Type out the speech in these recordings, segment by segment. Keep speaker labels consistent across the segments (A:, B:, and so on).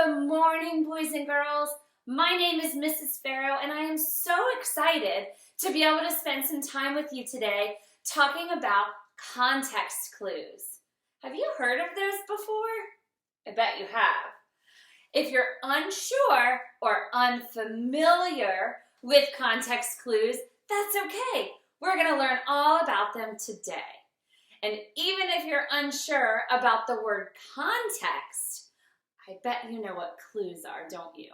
A: Good morning, boys and girls. My name is Mrs. Farrow, and I am so excited to be able to spend some time with you today talking about context clues. Have you heard of those before? I bet you have. If you're unsure or unfamiliar with context clues, that's okay. We're going to learn all about them today. And even if you're unsure about the word context, I bet you know what clues are, don't you?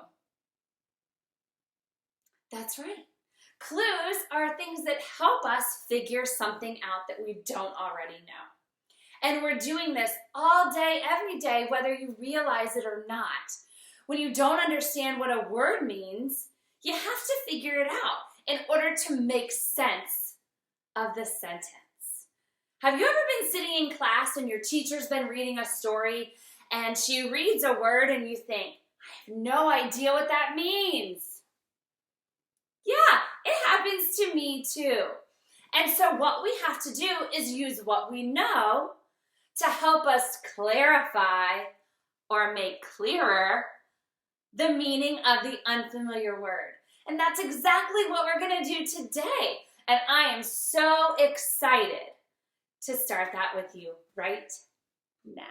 A: That's right. Clues are things that help us figure something out that we don't already know. And we're doing this all day, every day, whether you realize it or not. When you don't understand what a word means, you have to figure it out in order to make sense of the sentence. Have you ever been sitting in class and your teacher's been reading a story and she reads a word and you think, I have no idea what that means? Yeah, it happens to me too. And so what we have to do is use what we know to help us clarify or make clearer the meaning of the unfamiliar word. And that's exactly what we're going to do today. And I am so excited to start that with you right now.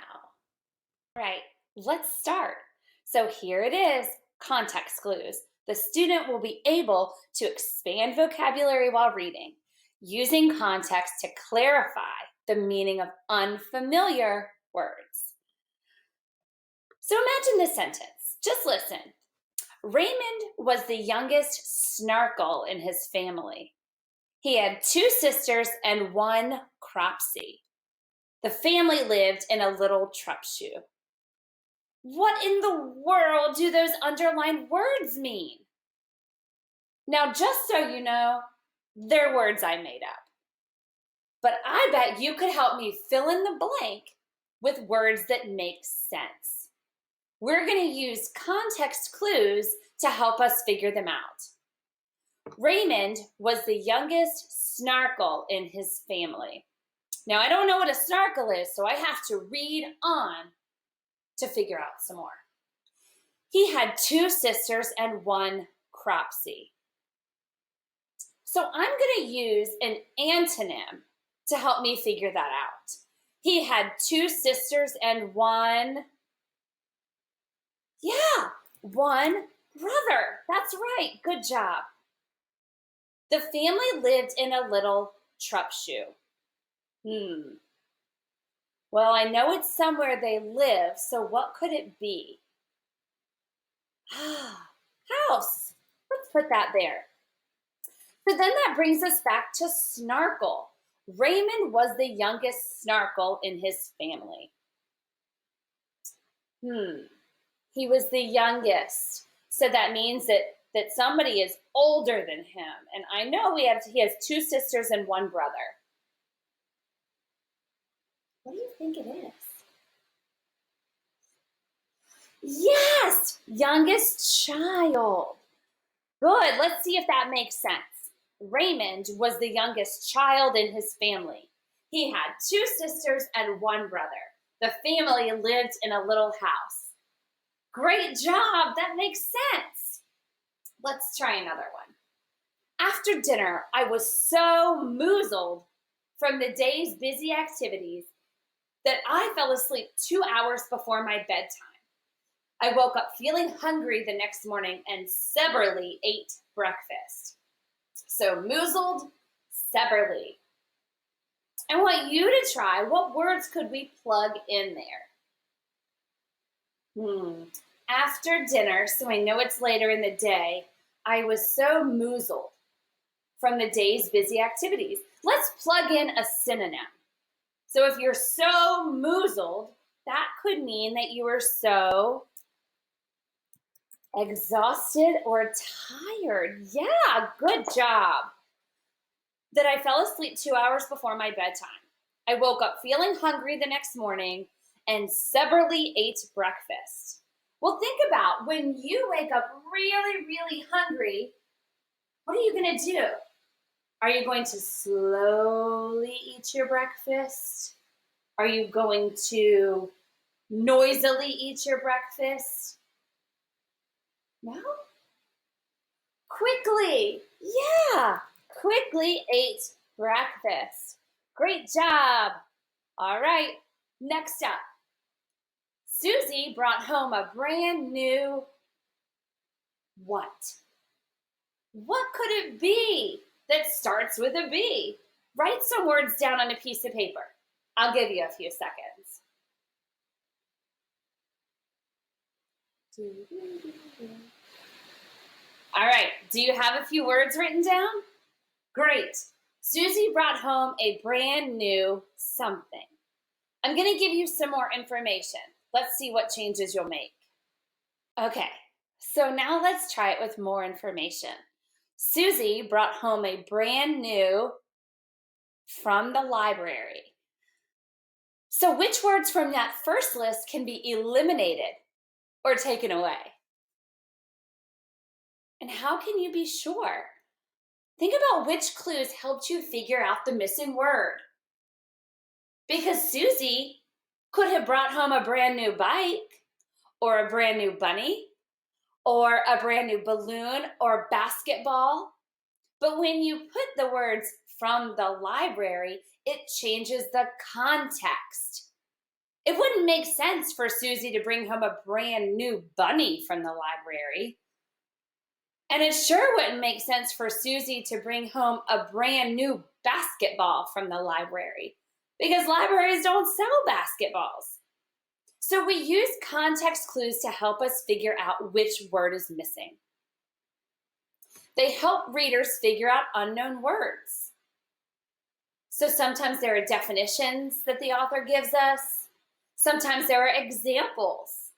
A: All right, let's start. So here it is, context clues. The student will be able to expand vocabulary while reading, using context to clarify the meaning of unfamiliar words. So imagine this sentence. Just listen. Raymond was the youngest snarkle in his family. He had 2 sisters and 1 cropsey. The family lived in a little trup shoe. What in the world do those underlined words mean? Now, just so you know, they're words I made up. But I bet you could help me fill in the blank with words that make sense. We're going to use context clues to help us figure them out. Raymond was the youngest snarkle in his family. Now, I don't know what a snarkle is, so I have to read on to figure out some more. He had 2 sisters and 1 cropsey. So I'm going to use an antonym to help me figure that out. He had 2 sisters and 1 brother. That's right. Good job. The family lived in a little trup shoe. Well, I know it's somewhere they live, so what could it be? House. Let's put that there. So then that brings us back to snarkle. Raymond was the youngest snarkle in his family. He was the youngest. So that means that somebody is older than him. And I know he has 2 sisters and 1 brother. What do you think it is? Yes, youngest child. Good, let's see if that makes sense. Raymond was the youngest child in his family. He had 2 sisters and 1 brother. The family lived in a little house. Great job, that makes sense. Let's try another one. After dinner, I was so moozled from the day's busy activities that I fell asleep 2 hours before my bedtime. I woke up feeling hungry the next morning and severely ate breakfast. So moozled, severely. I want you to try. What words could we plug in there? After dinner, so I know it's later in the day, I was so moozled from the day's busy activities. Let's plug in a synonym. So if you're so moozled, that could mean that you were so exhausted or tired. Yeah, good job. That I fell asleep 2 hours before my bedtime. I woke up feeling hungry the next morning and severely ate breakfast. Well, think about when you wake up really, really hungry, what are you going to do? Are you going to slowly eat your breakfast? Are you going to noisily eat your breakfast? No? Quickly. Yeah. Quickly ate breakfast. Great job. All right. Next up. Susie brought home a brand new what? What could it be that starts with a B? Write some words down on a piece of paper. I'll give you a few seconds. All right, do you have a few words written down? Great. Susie brought home a brand new something. I'm going to give you some more information. Let's see what changes you'll make. Okay, so now let's try it with more information. Susie brought home a brand new from the library. So which words from that first list can be eliminated or taken away? And how can you be sure? Think about which clues helped you figure out the missing word. Because Susie could have brought home a brand new bike, or a brand new bunny, or a brand new balloon or basketball. But when you put the words from the library, it changes the context. It wouldn't make sense for Susie to bring home a brand new bunny from the library. And it sure wouldn't make sense for Susie to bring home a brand new basketball from the library, because libraries don't sell basketballs. So we use context clues to help us figure out which word is missing. They help readers figure out unknown words. So sometimes there are definitions that the author gives us. Sometimes there are examples.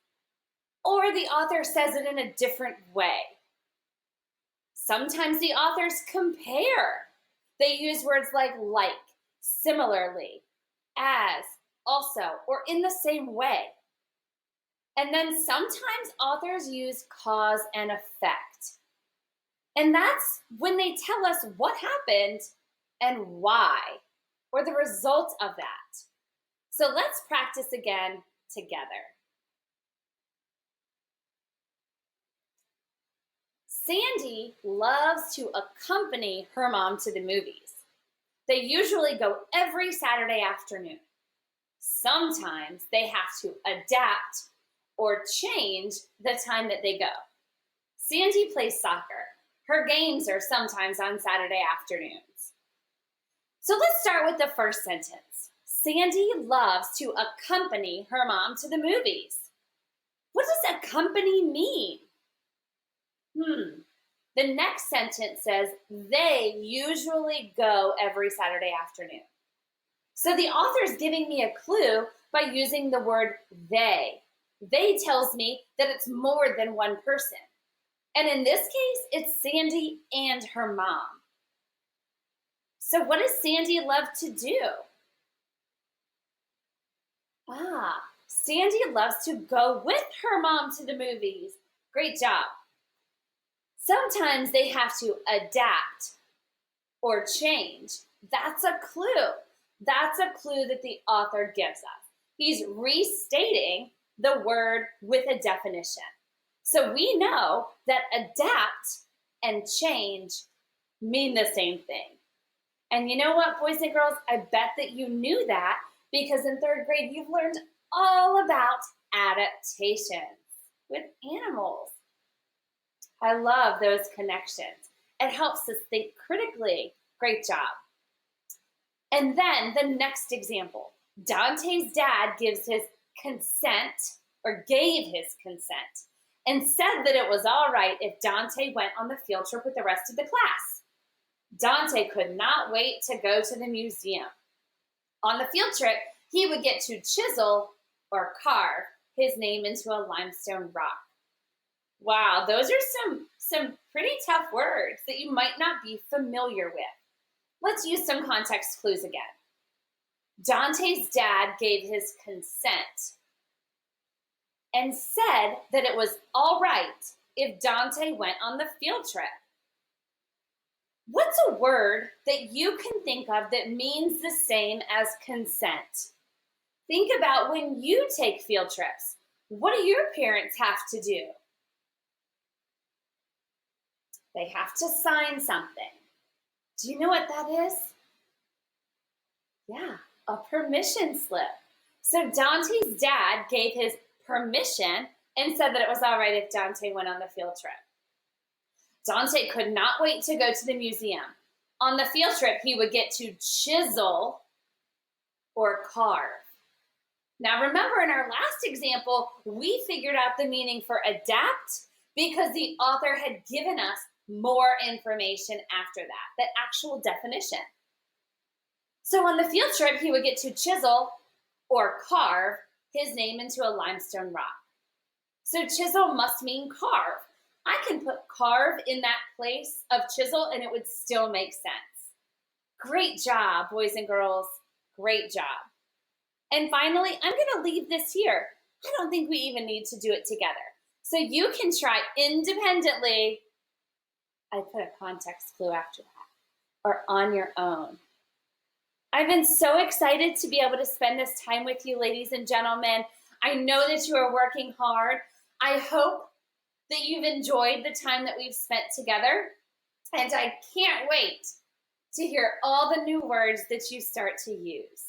A: Or the author says it in a different way. Sometimes the authors compare. They use words like, similarly, as, also, or in the same way. And then sometimes authors use cause and effect. And that's when they tell us what happened and why, or the result of that. So let's practice again together. Sandy loves to accompany her mom to the movies. They usually go every Saturday afternoon. Sometimes they have to adapt or change the time that they go. Sandy plays soccer. Her games are sometimes on Saturday afternoons. So let's start with the first sentence. Sandy loves to accompany her mom to the movies. What does accompany mean? The next sentence says they usually go every Saturday afternoon. So the author's giving me a clue by using the word they. They tells me that it's more than one person. And in this case, it's Sandy and her mom. So what does Sandy love to do? Sandy loves to go with her mom to the movies. Great job. Sometimes they have to adapt or change. That's a clue. That's a clue that the author gives us. He's restating the word with a definition. So we know that adapt and change mean the same thing. And you know what, boys and girls? I bet that you knew that because in third grade, you've learned all about adaptations with animals. I love those connections. It helps us think critically. Great job. And then the next example. Dante's dad gives his consent, or gave his consent, and said that it was all right if Dante went on the field trip with the rest of the class. Dante could not wait to go to the museum. On the field trip, he would get to chisel or carve his name into a limestone rock. Wow, those are some pretty tough words that you might not be familiar with. Let's use some context clues again. Dante's dad gave his consent and said that it was all right if Dante went on the field trip. What's a word that you can think of that means the same as consent? Think about when you take field trips. What do your parents have to do? They have to sign something. Do you know what that is? Yeah, a permission slip. So Dante's dad gave his permission and said that it was all right if Dante went on the field trip. Dante could not wait to go to the museum. On the field trip, he would get to chisel or carve. Now remember, in our last example, we figured out the meaning for adapt because the author had given us more information after that, the actual definition. So on the field trip, he would get to chisel or carve his name into a limestone rock. So chisel must mean carve. I can put carve in that place of chisel and it would still make sense. Great job, boys and girls. Great job. And finally, I'm going to leave this here. I don't think we even need to do it together. So you can try independently. I put a context clue after that, or on your own. I've been so excited to be able to spend this time with you, ladies and gentlemen. I know that you are working hard. I hope that you've enjoyed the time that we've spent together. And I can't wait to hear all the new words that you start to use.